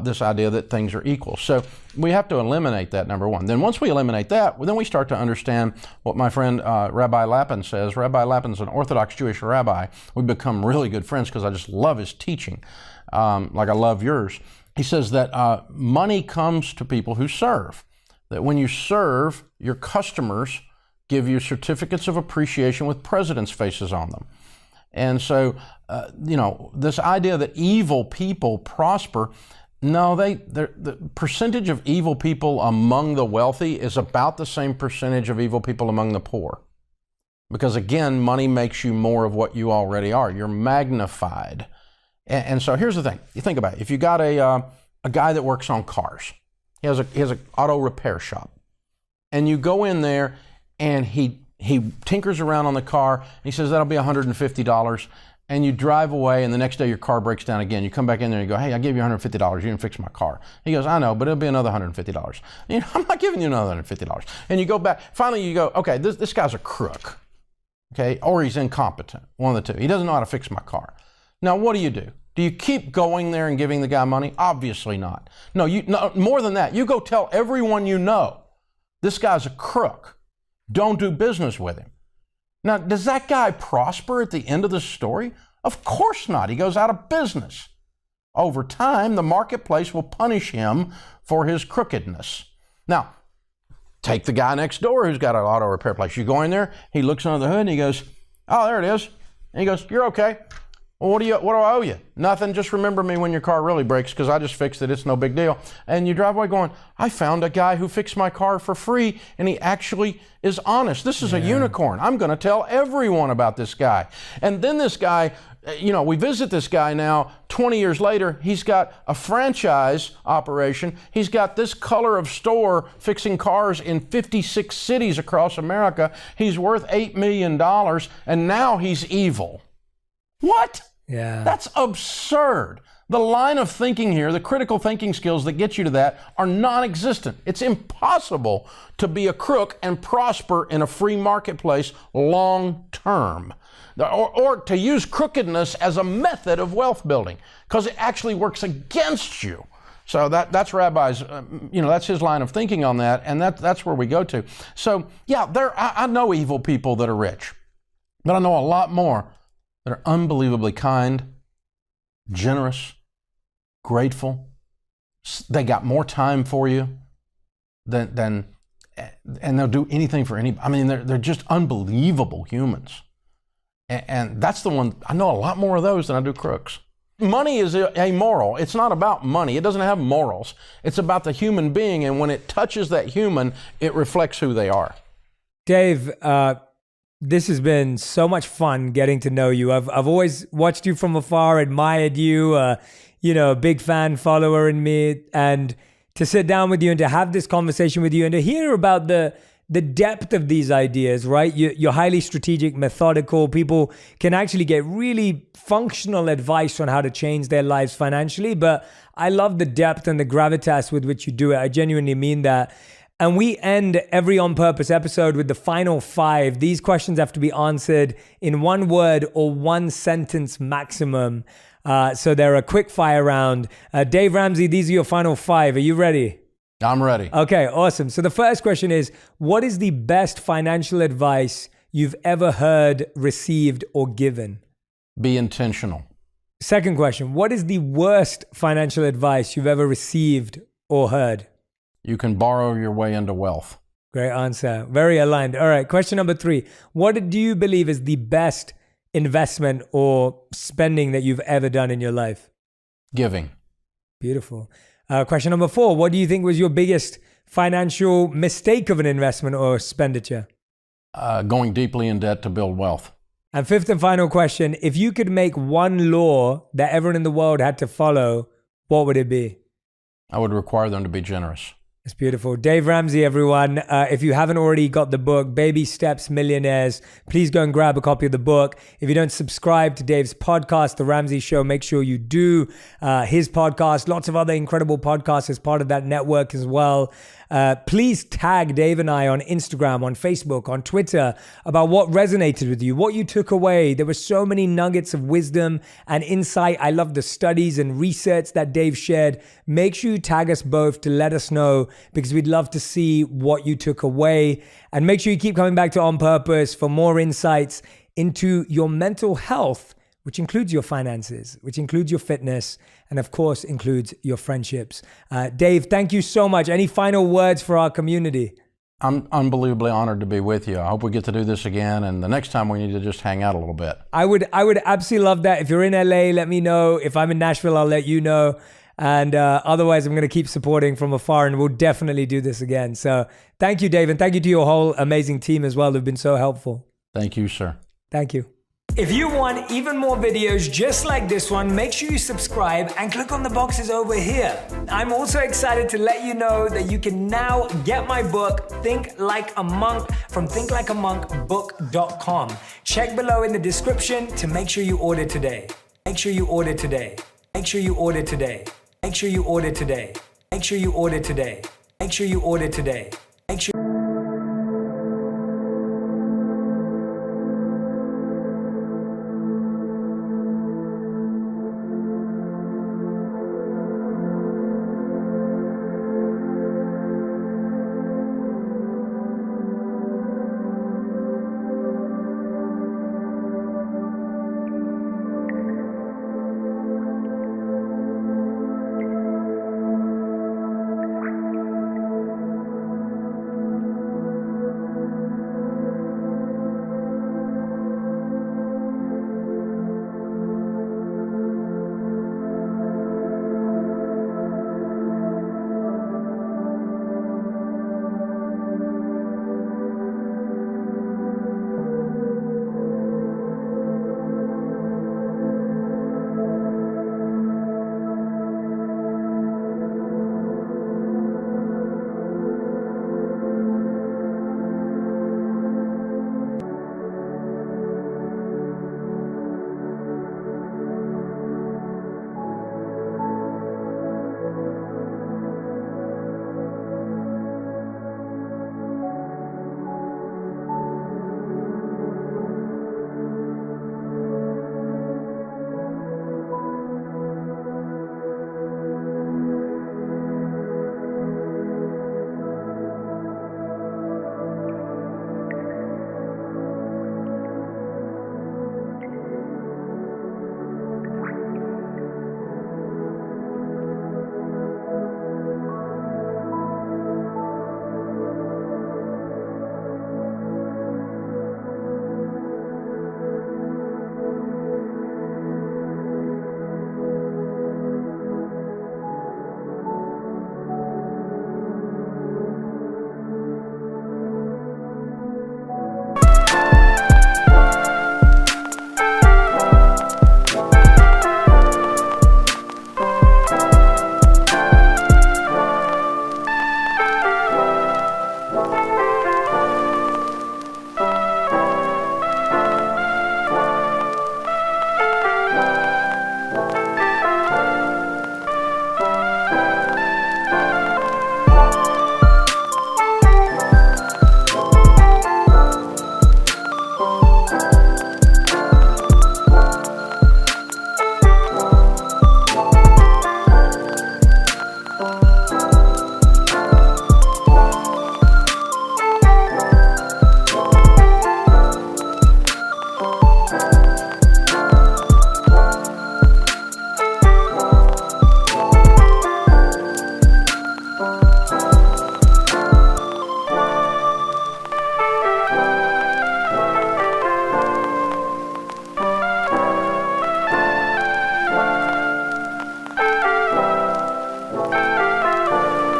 This idea that things are equal. So we have to eliminate that, number one. Then once we eliminate that, then we start to understand what my friend Rabbi Lapin says. Rabbi Lapin's an Orthodox Jewish rabbi. We've become really good friends because I just love his teaching, like I love yours. He says that money comes to people who serve. That when you serve, your customers give you certificates of appreciation with presidents' faces on them. And so, this idea that evil people prosper, no, the percentage of evil people among the wealthy is about the same percentage of evil people among the poor. Because again, money makes you more of what you already are. You're magnified. And so here's the thing. You think about it. If you got a guy that works on cars, he has an auto repair shop, and you go in there and he tinkers around on the car. He says, that'll be $150. And you drive away, and the next day your car breaks down again. You come back in there and you go, hey, I gave you $150. You didn't fix my car. He goes, I know, but it'll be another $150. I'm not giving you another $150. And you go back. Finally, you go, okay, this guy's a crook. Okay, or he's incompetent. One of the two. He doesn't know how to fix my car. Now, what do? Do you keep going there and giving the guy money? Obviously not. No, more than that. You go tell everyone you know, this guy's a crook. Don't do business with him. Now, does that guy prosper at the end of the story? Of course not. He goes out of business. Over time, the marketplace will punish him for his crookedness. Now, take the guy next door who's got an auto repair place. You go in there, he looks under the hood and he goes, oh, there it is. And he goes, you're okay. Well, what do I owe you? Nothing. Just remember me when your car really breaks because I just fixed it. It's no big deal. And you drive away going, I found a guy who fixed my car for free and he actually is honest. This is a unicorn. I'm going to tell everyone about this guy. And then this guy, we visit this guy now 20 years later. He's got a franchise operation. He's got this color of store fixing cars in 56 cities across America. He's worth $8 million and now he's evil. What? Yeah. That's absurd. The line of thinking here, the critical thinking skills that get you to that are non-existent. It's impossible to be a crook and prosper in a free marketplace long term. Or to use crookedness as a method of wealth building, because it actually works against you. So that's Rabbi's, that's his line of thinking on that, and that's where we go to. So yeah, I know evil people that are rich, but I know a lot more that are unbelievably kind, generous, grateful. They got more time for you than and they'll do anything for anybody. I mean, they're just unbelievable humans. And that's the one, I know a lot more of those than I do crooks. Money is amoral. It's not about money. It doesn't have morals. It's about the human being, and when it touches that human, it reflects who they are. Dave, this has been so much fun getting to know you. I've always watched you from afar, admired you, a big fan, follower in me. And to sit down with you and to have this conversation with you and to hear about the depth of these ideas, right? You're highly strategic, methodical. People can actually get really functional advice on how to change their lives financially. But I love the depth and the gravitas with which you do it. I genuinely mean that. And we end every On Purpose episode with the final 5. These questions have to be answered in 1 word or 1 sentence maximum. So they're a quick fire round. Dave Ramsey, these are your final 5. Are you ready? I'm ready. Okay, awesome. So the first question is, what is the best financial advice you've ever heard, received, or given? Be intentional. Second question, what is the worst financial advice you've ever received or heard? You can borrow your way into wealth. Great answer. Very aligned. All right. Question number 3. What do you believe is the best investment or spending that you've ever done in your life? Giving. Beautiful. Question number 4. What do you think was your biggest financial mistake of an investment or expenditure? Going deeply in debt to build wealth. And 5th and final question. If you could make one law that everyone in the world had to follow, what would it be? I would require them to be generous. It's beautiful. Dave Ramsey, everyone. If you haven't already got the book, Baby Steps Millionaires, please go and grab a copy of the book. If you don't subscribe to Dave's podcast, The Ramsey Show, make sure you do. His podcast, lots of other incredible podcasts as part of that network as well. Please tag Dave and I on Instagram, on Facebook, on Twitter about what resonated with you, what you took away. There were so many nuggets of wisdom and insight. I love the studies and research that Dave shared. Make sure you tag us both to let us know, because we'd love to see what you took away. And make sure you keep coming back to On Purpose for more insights into your mental health, which includes your finances, which includes your fitness, and of course includes your friendships. Dave, thank you so much. Any final words for our community? I'm unbelievably honored to be with you. I hope we get to do this again, and the next time we need to just hang out a little bit. I would absolutely love that. If you're in LA, let me know. If I'm in Nashville, I'll let you know. And otherwise, I'm going to keep supporting from afar, and we'll definitely do this again. So thank you, Dave, and thank you to your whole amazing team as well who've been so helpful. Thank you, sir. Thank you. If you want even more videos just like this one, make sure you subscribe and click on the boxes over here. I'm also excited to let you know that you can now get my book, Think Like a Monk, from thinklikeamonkbook.com. Check below in the description to make sure you order today. Make sure you order today. Make sure you order today. Make sure you order today. Make sure you order today. Make sure you order today.